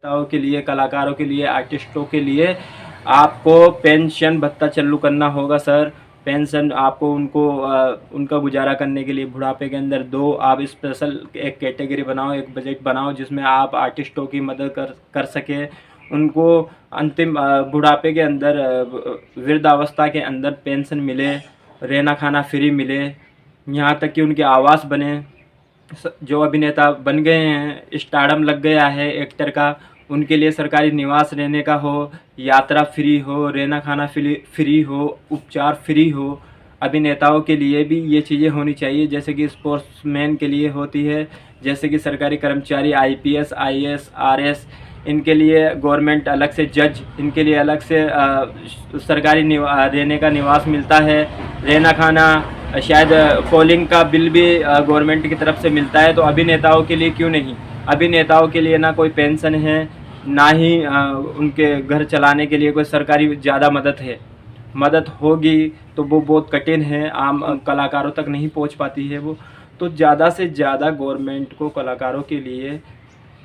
नेताओं के लिए, कलाकारों के लिए, आर्टिस्टों के लिए आपको पेंशन भत्ता चालू करना होगा सर। पेंशन आपको उनको उनका गुजारा करने के लिए बुढ़ापे के अंदर दो। आप स्पेशल एक कैटेगरी बनाओ, एक बजट बनाओ जिसमें आप आर्टिस्टों की मदद कर सके। उनको अंतिम बुढ़ापे के अंदर वृद्धावस्था के अंदर पेंशन मिले, रहना खाना फ्री मिले, यहाँ तक कि उनकी आवास बने। जो अभिनेता बन गए हैं, स्टारडम लग गया है एक्टर का, उनके लिए सरकारी निवास रहने का हो, यात्रा फ्री हो, रहना खाना फ्री हो, उपचार फ्री हो। अभिनेताओं के लिए भी ये चीज़ें होनी चाहिए जैसे कि स्पोर्ट्समैन के लिए होती है, जैसे कि सरकारी कर्मचारी आईपीएस, आईएएस, आरएस, इनके लिए गवर्नमेंट अलग से जज, इनके लिए अलग से सरकारी रहने का निवास मिलता है, रहना खाना, शायद कॉलिंग का बिल भी गवर्नमेंट की तरफ से मिलता है। तो अभिनेताओं के लिए क्यों नहीं? अभिनेताओं के लिए ना कोई पेंशन है, ना ही उनके घर चलाने के लिए कोई सरकारी ज़्यादा मदद है। मदद होगी तो वो बहुत कठिन है, आम कलाकारों तक नहीं पहुंच पाती है वो। तो ज़्यादा से ज़्यादा गवर्नमेंट को कलाकारों के लिए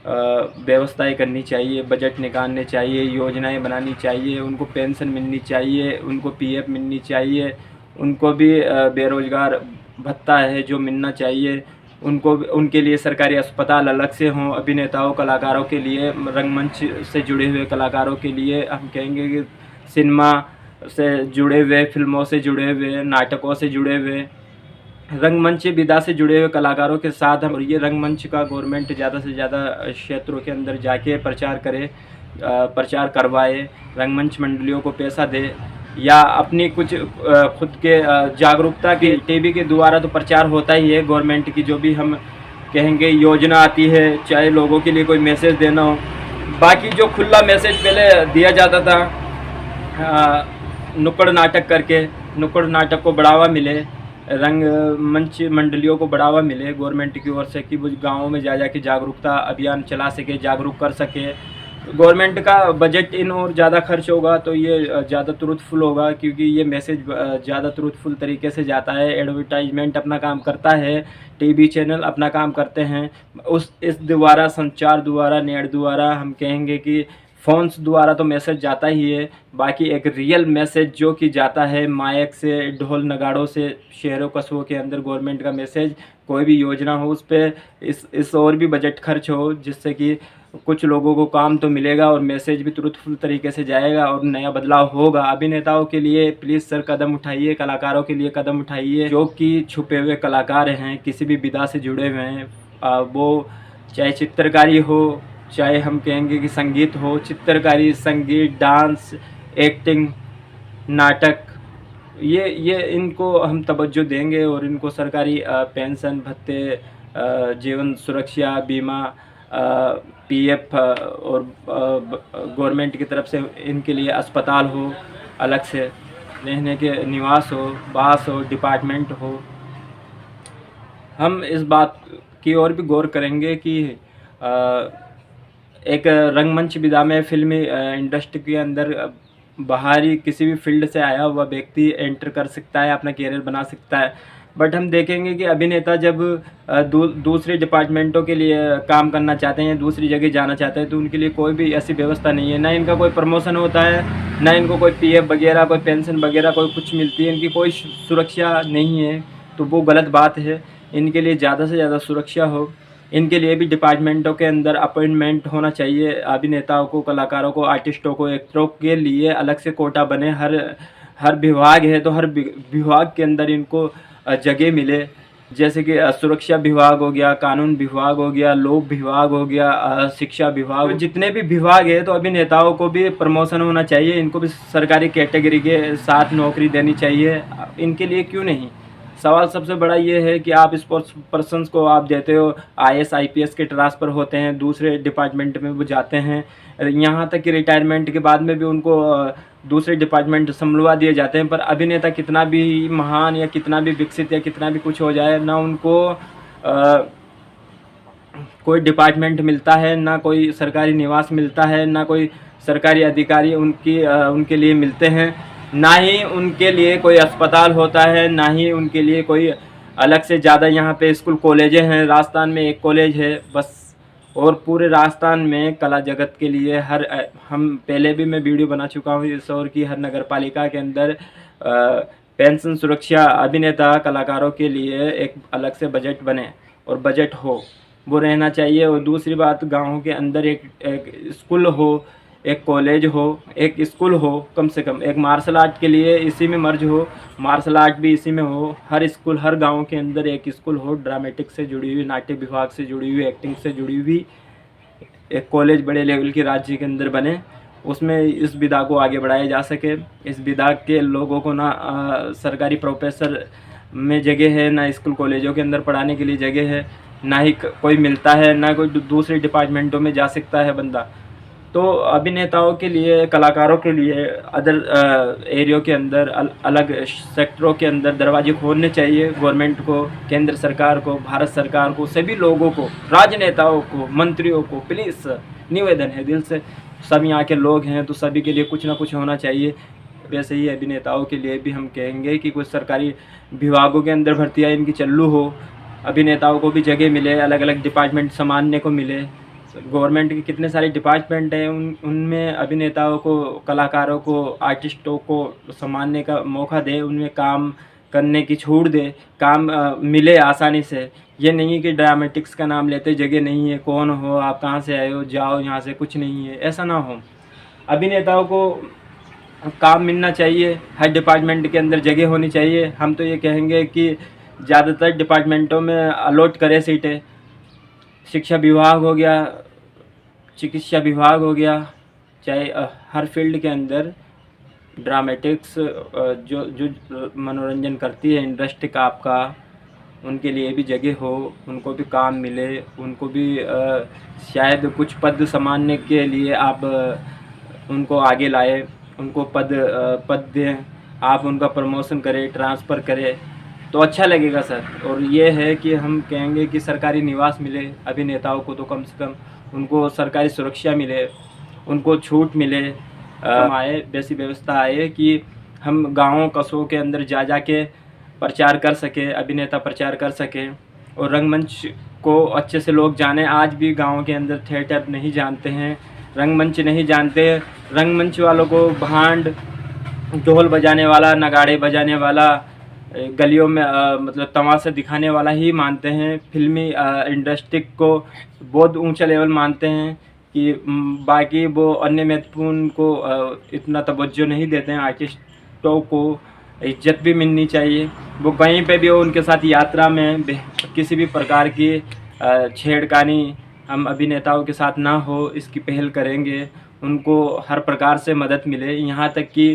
व्यवस्थाएं करनी चाहिए, बजट निकालने चाहिए, योजनाएं बनानी चाहिए, उनको पेंशन मिलनी चाहिए, उनको पीएफ मिलनी चाहिए, उनको भी बेरोज़गार भत्ता है जो मिलना चाहिए, उनको उनके लिए सरकारी अस्पताल अलग से हों। अभिनेताओं, कलाकारों के लिए, रंगमंच से जुड़े हुए कलाकारों के लिए हम कहेंगे कि सिनेमा से जुड़े हुए, फिल्मों से जुड़े हुए, नाटकों से जुड़े हुए, रंगमंच विधा से जुड़े हुए कलाकारों के साथ हम, और ये रंगमंच का गवर्नमेंट ज़्यादा से ज़्यादा क्षेत्रों के अंदर जाके प्रचार करे, प्रचार करवाए, रंगमंच मंडलियों को पैसा दे, या अपनी कुछ खुद के जागरूकता की टीवी के द्वारा तो प्रचार होता ही है। गवर्नमेंट की जो भी हम कहेंगे योजना आती है, चाहे लोगों के लिए कोई मैसेज देना हो, बाकी जो खुला मैसेज पहले दिया जाता था नुक्कड़ नाटक करके, नुक्कड़ नाटक को बढ़ावा मिले, रंगमंच मंडलियों को बढ़ावा मिले गवर्नमेंट की ओर से कि वो गाँवों में जा के जागरूकता अभियान चला सके, जागरूक कर सके। गवर्नमेंट का बजट इन और ज़्यादा खर्च होगा तो ये ज़्यादा ट्रूथफुल होगा, क्योंकि ये मैसेज ज़्यादा ट्रूथफुल तरीके से जाता है। एडवर्टाइजमेंट अपना काम करता है, टीवी चैनल अपना काम करते हैं, इस द्वारा, संचार द्वारा, नेट द्वारा, हम कहेंगे कि फ़ोन्स द्वारा तो मैसेज जाता ही है। बाकी एक रियल मैसेज जो कि जाता है माइक से, ढोल नगाड़ों से, शहरों कस्बों के अंदर गवर्नमेंट का मैसेज, कोई भी योजना हो उस पर इस और भी बजट खर्च हो, जिससे कि कुछ लोगों को काम तो मिलेगा और मैसेज भी ट्रूथफुल तरीके से जाएगा और नया बदलाव होगा। अभिनेताओं के लिए प्लीज़ सर कदम उठाइए, कलाकारों के लिए कदम उठाइए, जो कि छुपे हुए कलाकार हैं, किसी भी विधा से जुड़े हुए हैं, वो चाहे चित्रकारी हो, चाहे हम कहेंगे कि संगीत हो, चित्रकारी, संगीत, डांस, एक्टिंग, नाटक, ये इनको हम तवज्जो देंगे और इनको सरकारी पेंशन भत्ते, जीवन सुरक्षा बीमा, पीएफ, और गवर्नमेंट की तरफ से इनके लिए अस्पताल हो, अलग से रहने के निवास हो, बास हो, डिपार्टमेंट हो। हम इस बात की ओर भी गौर करेंगे कि एक रंगमंच विधा में, फिल्मी इंडस्ट्री के अंदर बाहरी किसी भी फील्ड से आया हुआ व्यक्ति एंटर कर सकता है, अपना कैरियर बना सकता है। बट हम देखेंगे कि अभिनेता जब दूसरे डिपार्टमेंटों के लिए काम करना चाहते हैं, दूसरी जगह जाना चाहते हैं, तो उनके लिए कोई भी ऐसी व्यवस्था नहीं है, ना इनका कोई प्रमोशन होता है, ना इनको कोई पीएफ वगैरह, कोई पेंशन वगैरह कोई कुछ मिलती है, इनकी कोई सुरक्षा नहीं है। तो वो गलत बात है। इनके लिए ज़्यादा से ज़्यादा सुरक्षा हो। इनके लिए भी डिपार्टमेंटों के अंदर अपॉइंटमेंट होना चाहिए। अभिनेताओं को, कलाकारों को, आर्टिस्टों को, एक्टरों के लिए अलग से कोटा बने। हर विभाग है तो हर विभाग के अंदर इनको जगह मिले, जैसे कि सुरक्षा विभाग हो गया, कानून विभाग हो गया, लोक विभाग हो गया, शिक्षा विभाग, तो जितने भी विभाग है तो अभिनेताओं को भी प्रमोशन होना चाहिए, इनको भी सरकारी कैटेगरी के साथ नौकरी देनी चाहिए। इनके लिए क्यों नहीं? सवाल सबसे बड़ा ये है कि आप स्पोर्ट्स पर्सन्स को आप देते हो, आईएएस आईपीएस के ट्रांसफ़र होते हैं, दूसरे डिपार्टमेंट में वो जाते हैं, यहाँ तक कि रिटायरमेंट के बाद में भी उनको दूसरे डिपार्टमेंट संभलवा दिए जाते हैं। पर अभिनेता कितना भी महान या कितना भी विकसित या कितना भी कुछ हो जाए, ना उनको कोई डिपार्टमेंट मिलता है, ना कोई सरकारी निवास मिलता है, ना कोई सरकारी अधिकारी उनके लिए मिलते हैं, ना ही उनके लिए कोई अस्पताल होता है, ना ही उनके लिए कोई अलग से ज़्यादा यहाँ पे स्कूल कॉलेजें हैं। राजस्थान में एक कॉलेज है बस, और पूरे राजस्थान में कला जगत के लिए हम पहले भी मैं वीडियो बना चुका हूँ इस ओर की हर नगर पालिका के अंदर पेंशन सुरक्षा अभिनेता कलाकारों के लिए एक अलग से बजट बने और बजट हो वो रहना चाहिए। और दूसरी बात, गाँव के अंदर एक स्कूल हो, एक कॉलेज हो, एक स्कूल हो, कम से कम एक मार्शल आर्ट के लिए इसी में मर्ज हो, मार्शल आर्ट भी इसी में हो। हर स्कूल, हर गांव के अंदर एक स्कूल हो, ड्रामेटिक से जुड़ी हुई, नाट्य विभाग से जुड़ी हुई, एक्टिंग से जुड़ी हुई एक कॉलेज बड़े लेवल की राज्य के अंदर बने। उसमें इस विधा को आगे बढ़ाया जा सके। इस विधा के लोगों को ना सरकारी प्रोफेसर में जगह है, ना स्कूल कॉलेजों के अंदर पढ़ाने के लिए जगह है, ना ही कोई मिलता है, ना कोई दूसरे डिपार्टमेंटों में जा सकता है बंदा। तो अभिनेताओं के लिए, कलाकारों के लिए अदर एरियो के अंदर, अलग सेक्टरों के अंदर दरवाजे खोलने चाहिए गवर्नमेंट को, केंद्र सरकार को, भारत सरकार को, सभी लोगों को, राजनेताओं को, मंत्रियों को। प्लीज़ निवेदन है दिल से, सब यहाँ के लोग हैं तो सभी के लिए कुछ ना कुछ होना चाहिए। वैसे ही अभिनेताओं के लिए भी हम कहेंगे कि कुछ सरकारी विभागों के अंदर भर्तियाँ इनकी चालू हो, अभिनेताओं को भी जगह मिले, अलग अलग डिपार्टमेंट संभालने को मिले। गवर्नमेंट के कितने सारे डिपार्टमेंट हैं, उनमें अभिनेताओं को, कलाकारों को, आर्टिस्टों को संभालने का मौका दे, उनमें काम करने की छूट दे, काम मिले आसानी से। ये नहीं कि ड्रामेटिक्स का नाम लेते जगह नहीं है, कौन हो आप, कहाँ से आए हो, जाओ यहाँ से, कुछ नहीं है, ऐसा ना हो। अभिनेताओं को काम मिलना चाहिए, हर डिपार्टमेंट के अंदर जगह होनी चाहिए। हम तो ये कहेंगे कि ज़्यादातर डिपार्टमेंटों में अलॉट करें सीटें। शिक्षा विभाग हो गया, चिकित्सा विभाग हो गया, चाहे हर फील्ड के अंदर ड्रामेटिक्स जो जो मनोरंजन करती है इंडस्ट्री का आपका, उनके लिए भी जगह हो, उनको भी काम मिले, उनको भी शायद कुछ पद संभालने के लिए आप उनको आगे लाए, उनको पद दें, आप उनका प्रमोशन करें, ट्रांसफ़र करें तो अच्छा लगेगा सर। और ये है कि हम कहेंगे कि सरकारी निवास मिले अभिनेताओं को, तो कम से कम उनको सरकारी सुरक्षा मिले, उनको छूट मिले, आए वैसी व्यवस्था आए कि हम गाँवों कस्बों के अंदर जा के प्रचार कर सके, अभिनेता प्रचार कर सकें और रंगमंच को अच्छे से लोग जाने। आज भी गाँव के अंदर थिएटर नहीं जानते हैं, रंगमंच नहीं जानते। रंगमंच वालों को भांड, ढोल बजाने वाला, नगाड़े बजाने वाला, गलियों में मतलब तमाशा दिखाने वाला ही मानते हैं। फिल्मी इंडस्ट्री को बहुत ऊंचा लेवल मानते हैं कि बाकी वो अन्य महत्वपूर्ण को इतना तवज्जो नहीं देते हैं। आर्टिस्टों को इज्जत भी मिलनी चाहिए। वो कहीं पे भी हो, उनके साथ यात्रा में किसी भी प्रकार की छेड़खानी हम अभिनेताओं के साथ ना हो, इसकी पहल करेंगे। उनको हर प्रकार से मदद मिले, यहाँ तक कि